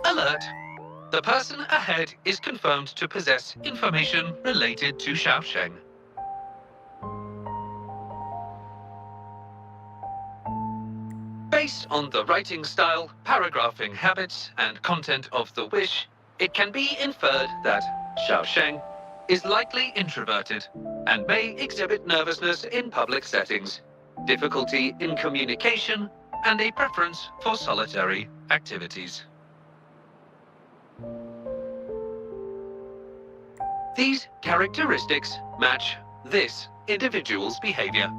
Alert! The person ahead is confirmed to possess information related to Xiaosheng. Based on the writing style, paragraphing habits, and content of the wish, it can be inferred that Xiaosheng is likely introverted and may exhibit nervousness in public settings, difficulty in communication, and a preference for solitary activities. These characteristics match this individual's behavior.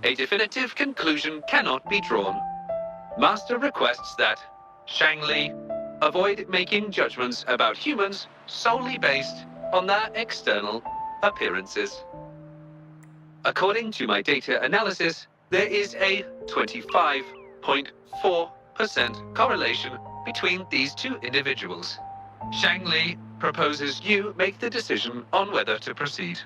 A definitive conclusion cannot be drawn. Master requests that Shangli avoid making judgments about humans solely based on their external appearances. According to my data analysis, there is a 25.4% correlation between these two individuals. Shangli proposes you make the decision on whether to proceed.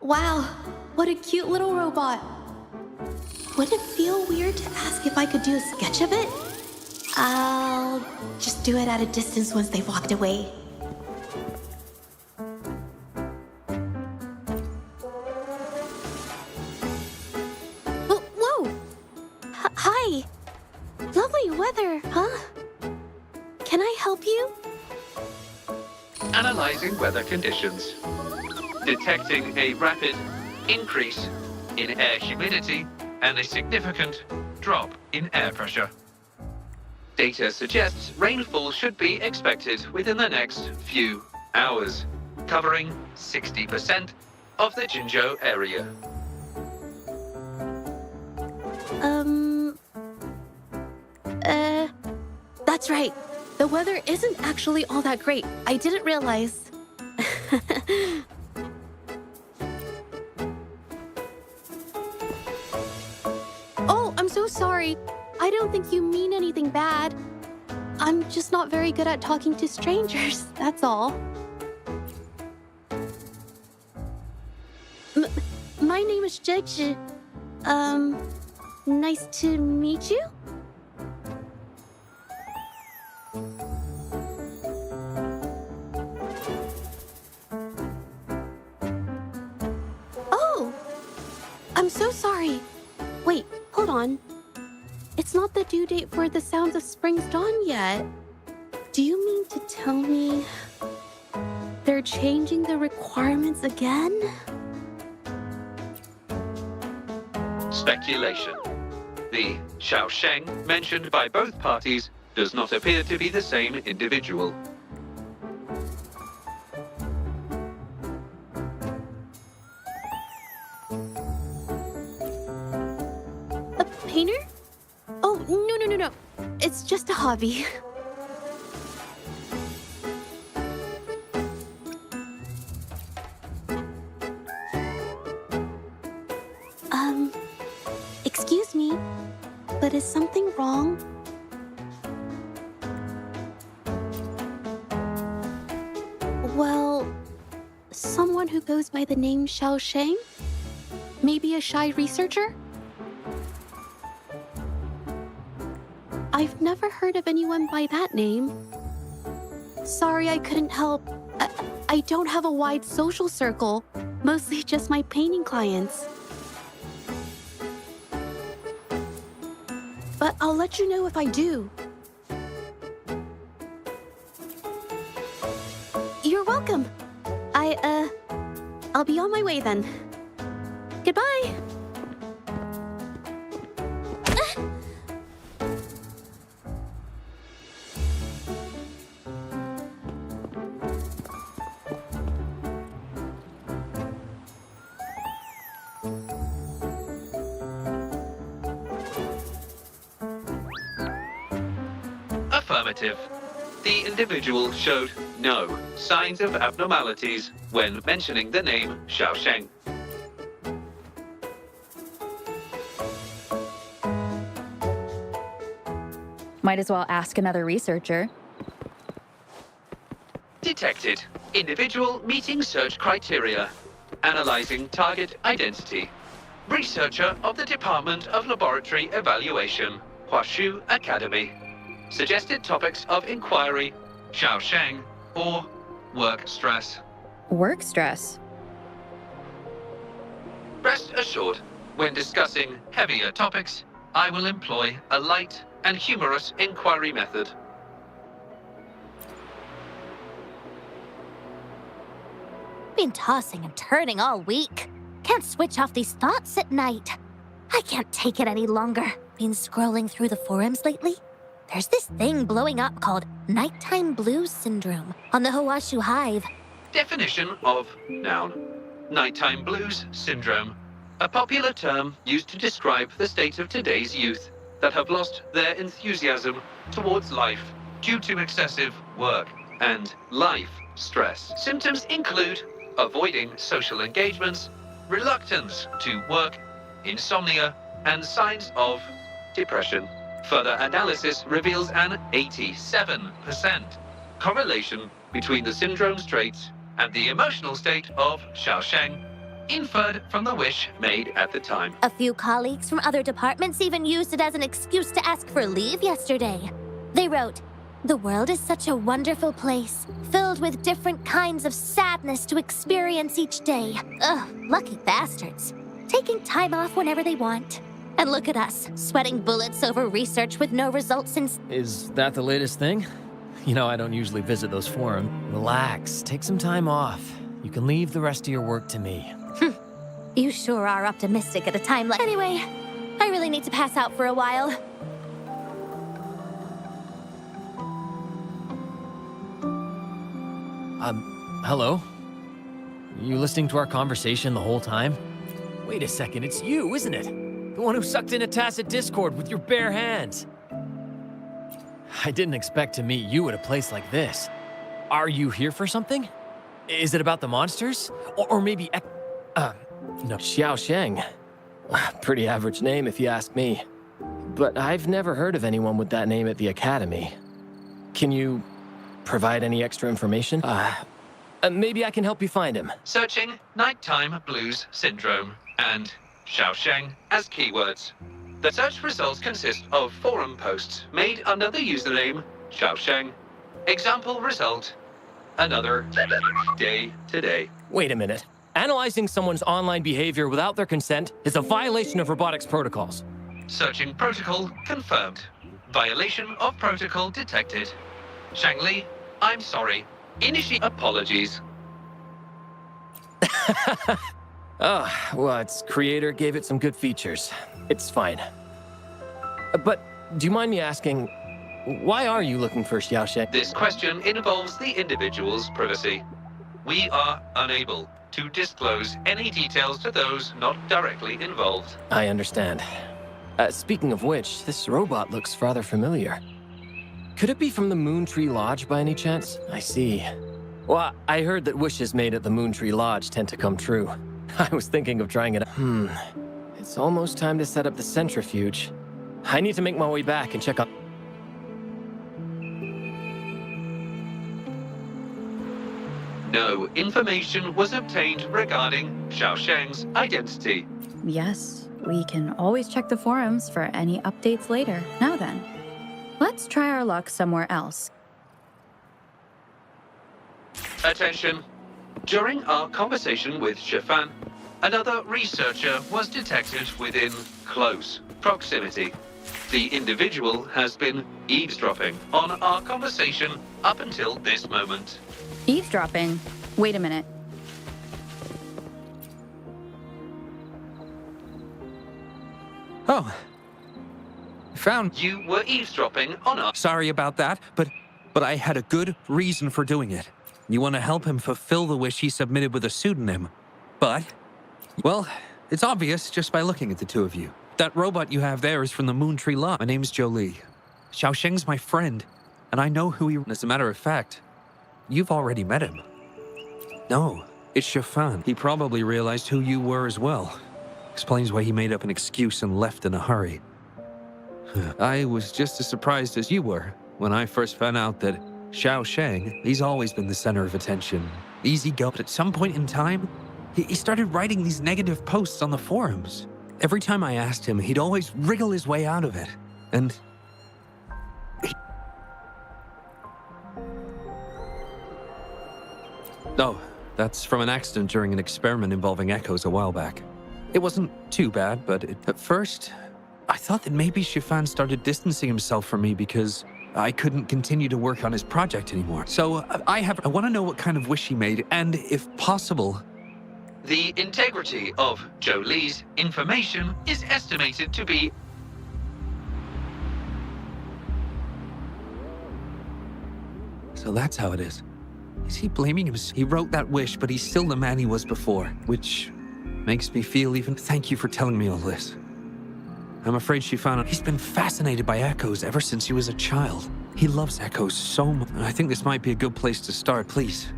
Wow, what a cute little robot. Would it feel weird to ask if I could do a sketch of it? I'll just do it at a distance once they've walked away. Oh, whoa! Hi! Lovely weather, huh? Can I help you? Analyzing weather conditions. Detecting a rapid increase in air humidity and a significant drop in air pressure. Data suggests rainfall should be expected within the next few hours, covering 60% of the Jinzhou area. That's right. The weather isn't actually all that great. I didn't realize. Oh, I'm so sorry. I don't think you mean anything bad. I'm just not very good at talking to strangers, that's all. My name is Zhezhi. Nice to meet you? Oh! I'm so sorry. Wait, hold on. It's not the due date for The Sounds of Spring's Dawn yet. Do you mean to tell me they're changing the requirements again? Speculation. The Xiaosheng mentioned by both parties does not appear to be the same individual. A painter? Oh, no. It's just a hobby. Excuse me, but is something wrong? Well, someone who goes by the name Xiaosheng? Maybe a shy researcher? I've never heard of anyone by that name. Sorry I couldn't help. I don't have a wide social circle, mostly just my painting clients. But I'll let you know if I do. You're welcome. I'll be on my way then. Goodbye. Affirmative. The individual showed no signs of abnormalities when mentioning the name Xiaosheng. Might as well ask another researcher. Detected. Individual meeting search criteria. Analyzing target identity. Researcher of the Department of Laboratory Evaluation, Huashu Academy. Suggested topics of inquiry, Xiaosheng or work stress. Work stress? Rest assured, when discussing heavier topics, I will employ a light and humorous inquiry method. Been tossing and turning all week. Can't switch off these thoughts at night. I can't take it any longer. Been scrolling through the forums lately. There's this thing blowing up called nighttime blues syndrome on the Hawashu Hive. Definition of noun. Nighttime blues syndrome. A popular term used to describe the state of today's youth that have lost their enthusiasm towards life due to excessive work and life stress. Symptoms include avoiding social engagements, reluctance to work, insomnia, and signs of depression. Further analysis reveals an 87% correlation between the syndrome's traits and the emotional state of Xiaosheng, inferred from the wish made at the time. A few colleagues from other departments even used it as an excuse to ask for leave yesterday. They wrote, "The world is such a wonderful place, filled with different kinds of sadness to experience each day. Ugh, lucky bastards. Taking time off whenever they want. And look at us, sweating bullets over research with no results since..." Is that the latest thing? You know, I don't usually visit those forums. Relax, take some time off. You can leave the rest of your work to me. You sure are optimistic at a time like... Anyway, I really need to pass out for a while. Hello? You listening to our conversation the whole time? Wait a second, it's you, isn't it? The one who sucked in a tacit discord with your bare hands. I didn't expect to meet you at a place like this. Are you here for something? Is it about the monsters? Or maybe no. Xiaosheng. Pretty average name if you ask me. But I've never heard of anyone with that name at the Academy. Can you provide any extra information? Maybe I can help you find him. Searching nighttime blues syndrome and Xiaosheng as keywords. The search results consist of forum posts made under the username Xiaosheng. Example result: another day today. Wait a minute. Analyzing someone's online behavior without their consent is a violation of robotics protocols. Searching protocol confirmed. Violation of protocol detected. Shangli, I'm sorry. Initiate apologies. Oh, well, its creator gave it some good features. It's fine. But do you mind me asking, why are you looking for Xiaosheng? This question involves the individual's privacy. We are unable to disclose any details to those not directly involved. I understand. Speaking of which, this robot looks rather familiar. Could it be from the Moon Tree Lodge by any chance? I see. Well, I heard that wishes made at the Moon Tree Lodge tend to come true. I was thinking of trying it. It's almost time to set up the centrifuge. I need to make my way back and check out. No information was obtained regarding Xiaosheng's identity. Yes, we can always check the forums for any updates later. Now then, let's try our luck somewhere else. Attention. During our conversation with Shifan, another researcher was detected within close proximity. The individual has been eavesdropping on our conversation up until this moment. Eavesdropping? Wait a minute. Oh. Found. You were eavesdropping on our... Sorry about that, but I had a good reason for doing it. You want to help him fulfill the wish he submitted with a pseudonym. But, well, it's obvious just by looking at the two of you. That robot you have there is from the Moon Tree Lot. My name's Jolie. Xiaosheng's my friend, and I know who he... As a matter of fact, you've already met him. No, it's Shifan. He probably realized who you were as well. Explains why he made up an excuse and left in a hurry. I was just as surprised as you were when I first found out that Xiaosheng, he's always been the center of attention. Easy go, but at some point in time, he started writing these negative posts on the forums. Every time I asked him, he'd always wriggle his way out of it. And... Oh, that's from an accident during an experiment involving echoes a while back. It wasn't too bad, but at first, I thought that maybe Shifan started distancing himself from me because I couldn't continue to work on his project anymore. So I want to know what kind of wish he made, and if possible... The integrity of Jolie's information is estimated to be... So that's how it is. Is he blaming himself? He wrote that wish, but he's still the man he was before, which makes me feel even... Thank you for telling me all this. I'm afraid he's been fascinated by echoes ever since he was a child. He loves echoes so much. I think this might be a good place to start, please.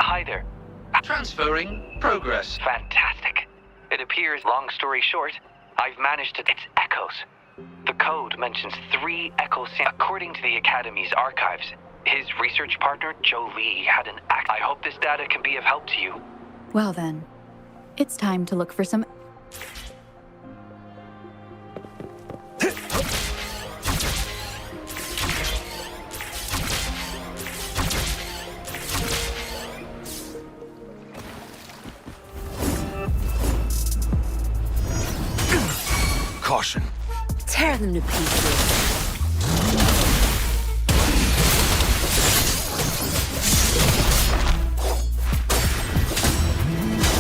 Hi there. Transferring progress. Fantastic. It appears, long story short, I've managed to... It's echoes. The code mentions 3 echoes. According to the Academy's archives, his research partner, Jolie, had an act. I hope this data can be of help to you. Well then, it's time to look for some... Caution. Tear them to pieces.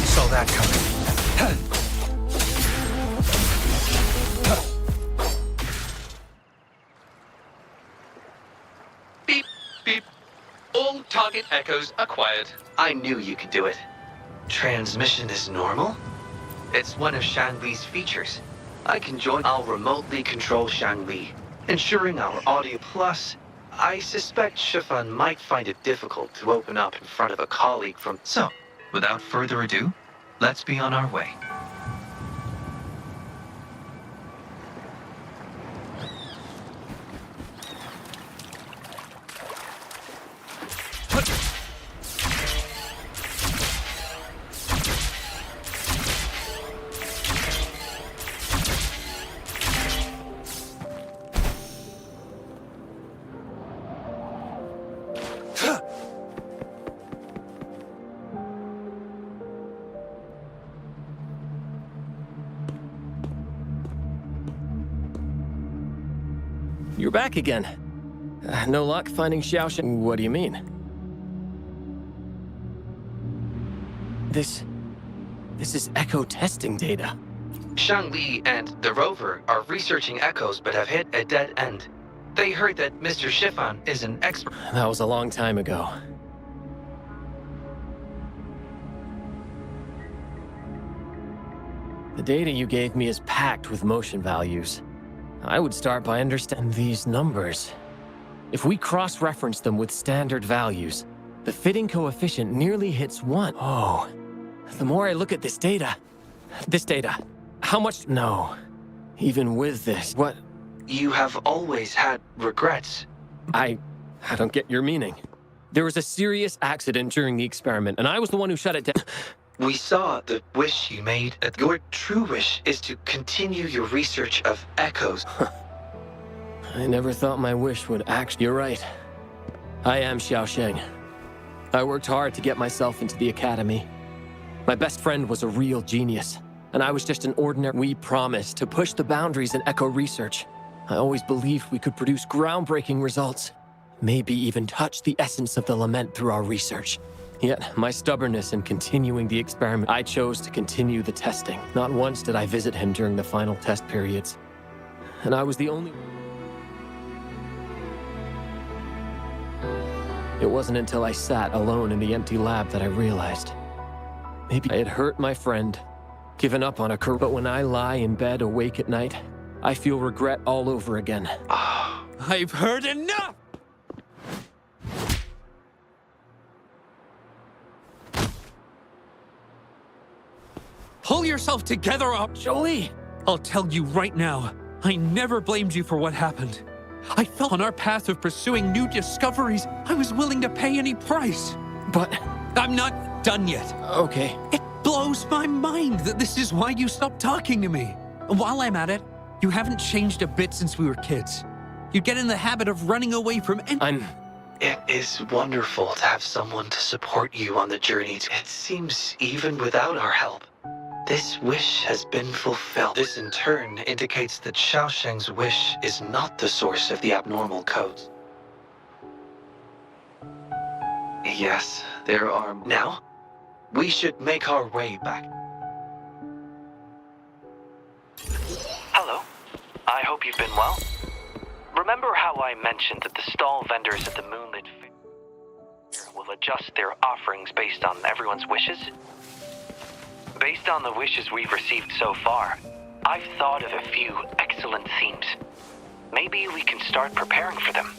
Saw that coming. Beep, beep. All target echoes acquired. I knew you could do it. Transmission is normal? It's one of Shanli's features. I can join. I'll remotely control Shanli, ensuring our audio. Plus, I suspect Shifan might find it difficult to open up in front of a colleague from... So, without further ado, let's be on our way. You're back again. No luck finding Xiaosheng? What do you mean? This is echo testing data. Shanli and the rover are researching echoes but have hit a dead end. They heard that Mr. Shifan is an expert. That was a long time ago. The data you gave me is packed with motion values. I would start by understanding these numbers. If we cross-reference them with standard values, the fitting coefficient nearly hits 1. Oh, the more I look at this data, how much... No, even with this, what... You have always had regrets. I don't get your meaning. There was a serious accident during the experiment, and I was the one who shut it down. We saw the wish you made. Your true wish is to continue your research of echoes. I never thought my wish would actually... You're right. I am Xiaosheng. I worked hard to get myself into the academy. My best friend was a real genius, and I was just an ordinary... We promised to push the boundaries in echo research. I always believed we could produce groundbreaking results. Maybe even touch the essence of the lament through our research. Yet, my stubbornness in continuing the experiment, I chose to continue the testing. Not once did I visit him during the final test periods. And I was the only... It wasn't until I sat alone in the empty lab that I realized. Maybe I had hurt my friend, given up on a career. But when I lie in bed awake at night, I feel regret all over again. I've heard enough! Pull yourself together up! Jolie! I'll tell you right now, I never blamed you for what happened. I felt on our path of pursuing new discoveries, I was willing to pay any price. But... I'm not done yet. Okay. It blows my mind that this is why you stopped talking to me. And while I'm at it, you haven't changed a bit since we were kids. You get in the habit of running away from It is wonderful to have someone to support you on the journey. It seems even without our help, this wish has been fulfilled. This in turn indicates that Xiaosheng's wish is not the source of the abnormal codes. Yes, there are... Now, we should make our way back. Hello. I hope you've been well. Remember how I mentioned that the stall vendors at the Moonlit Fair will adjust their offerings based on everyone's wishes? Based on the wishes we've received so far, I've thought of a few excellent themes. Maybe we can start preparing for them.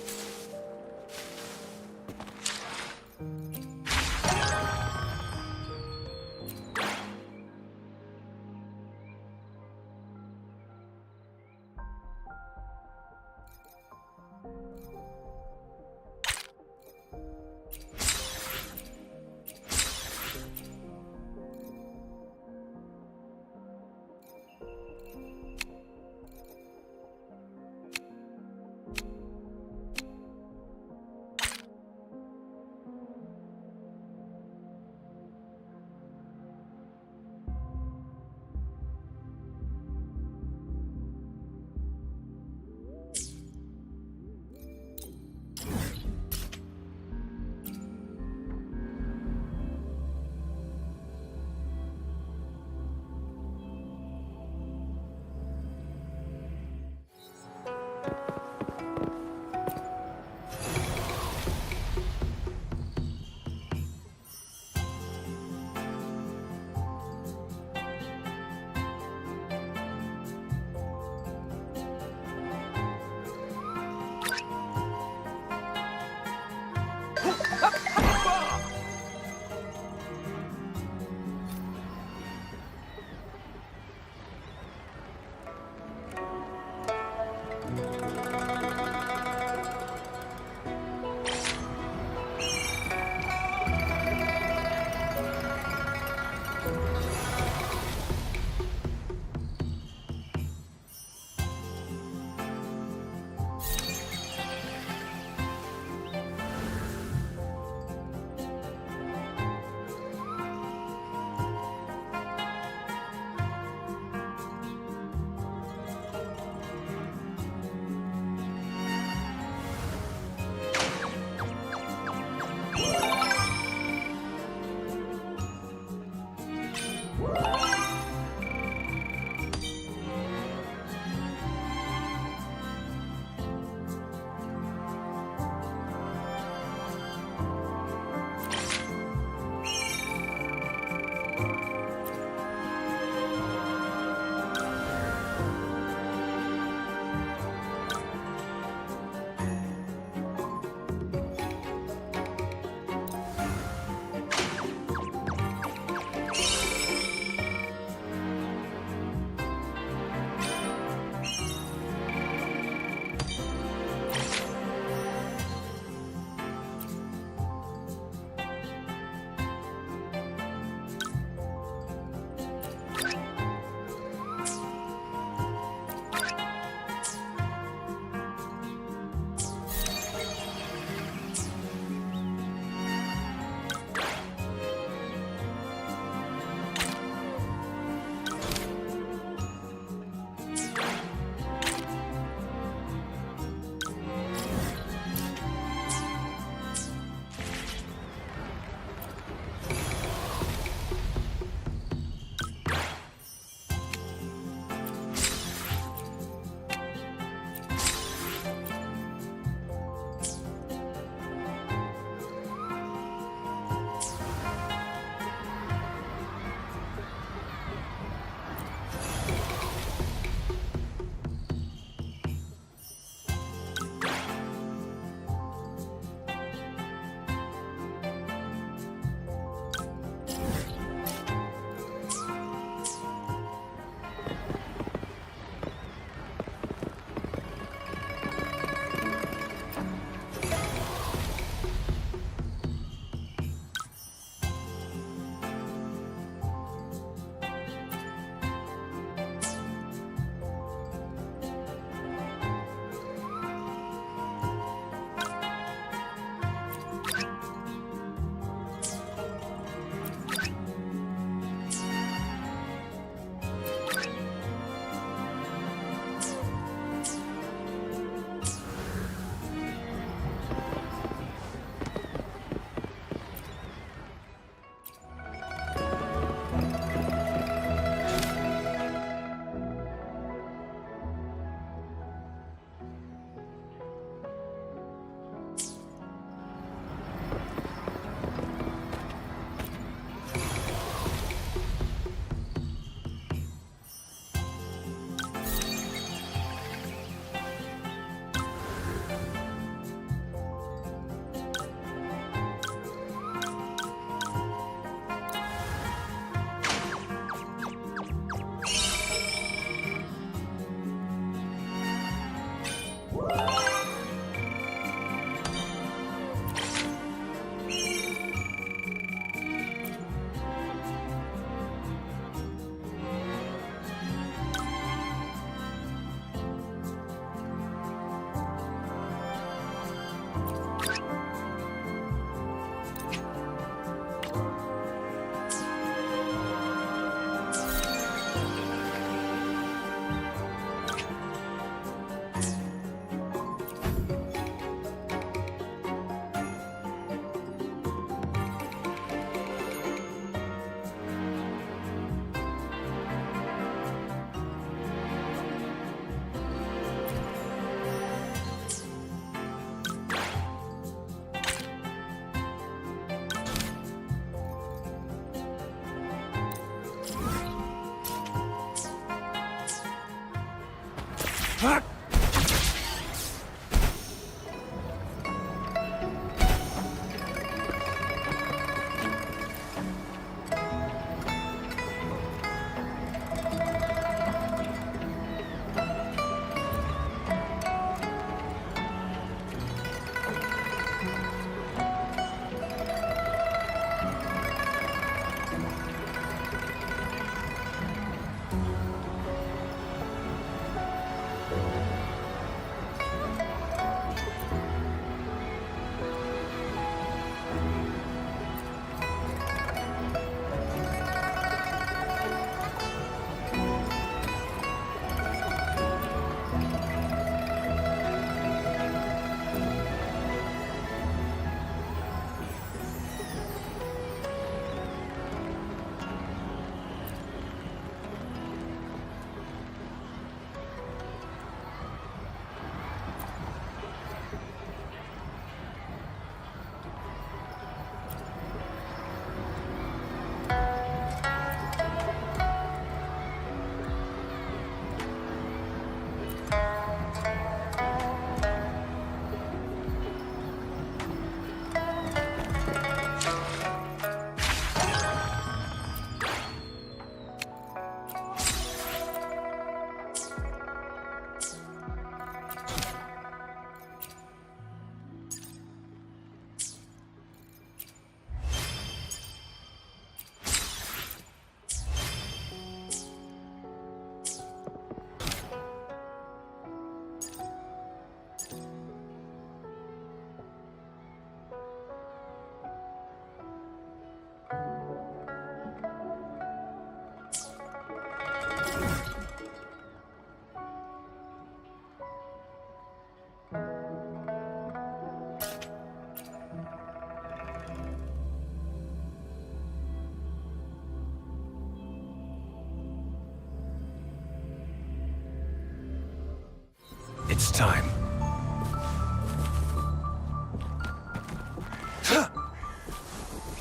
It's time.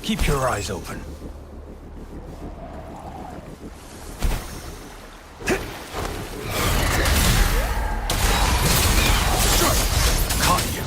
Keep your eyes open. Caught you.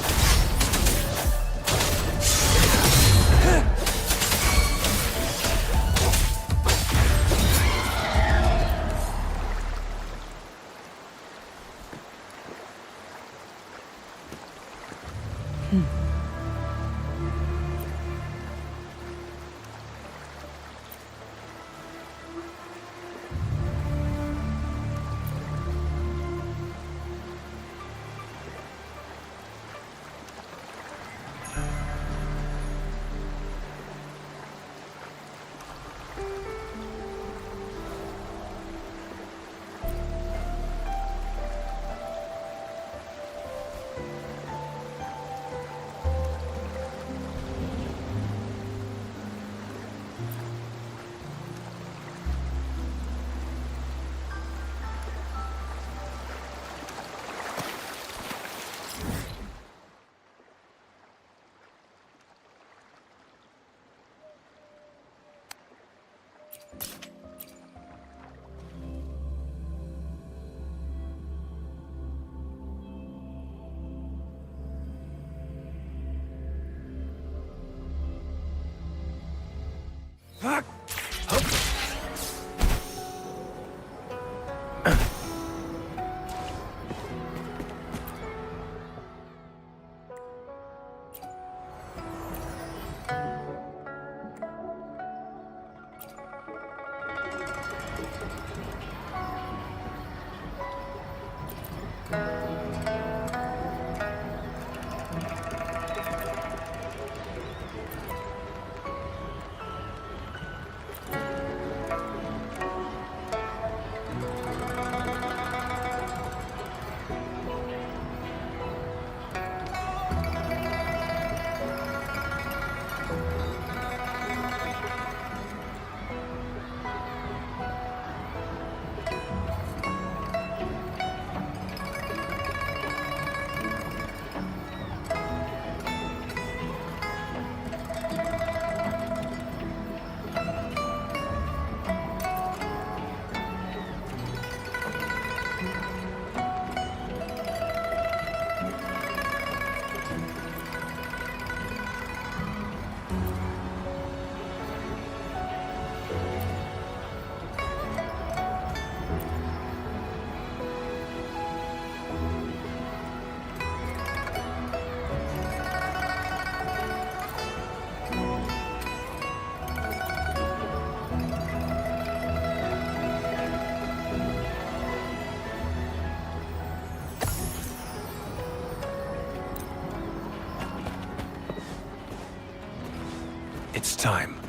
It's time.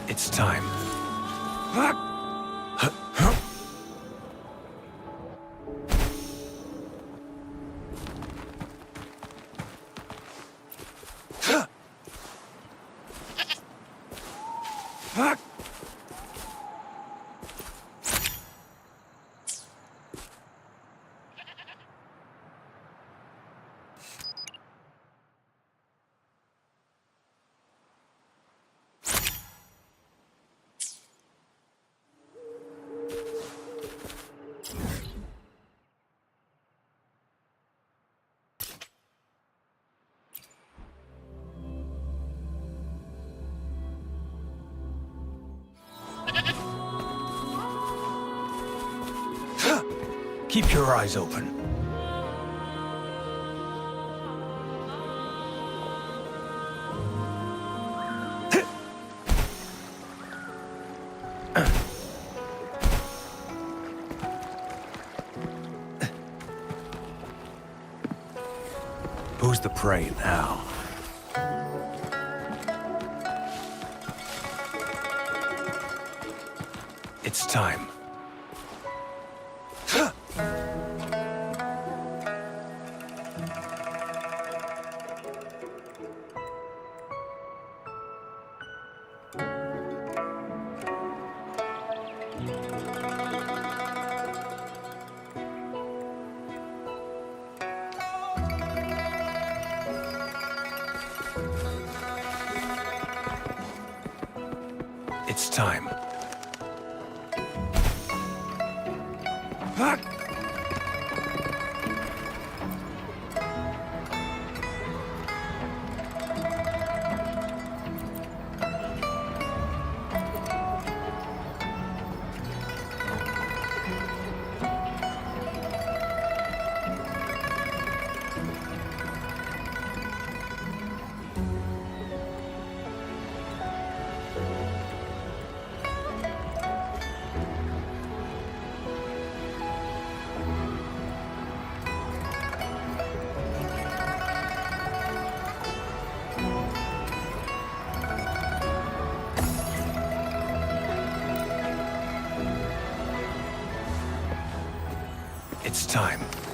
It's time. Keep your eyes open. Who's the prey now? It's time. It's time. It's time.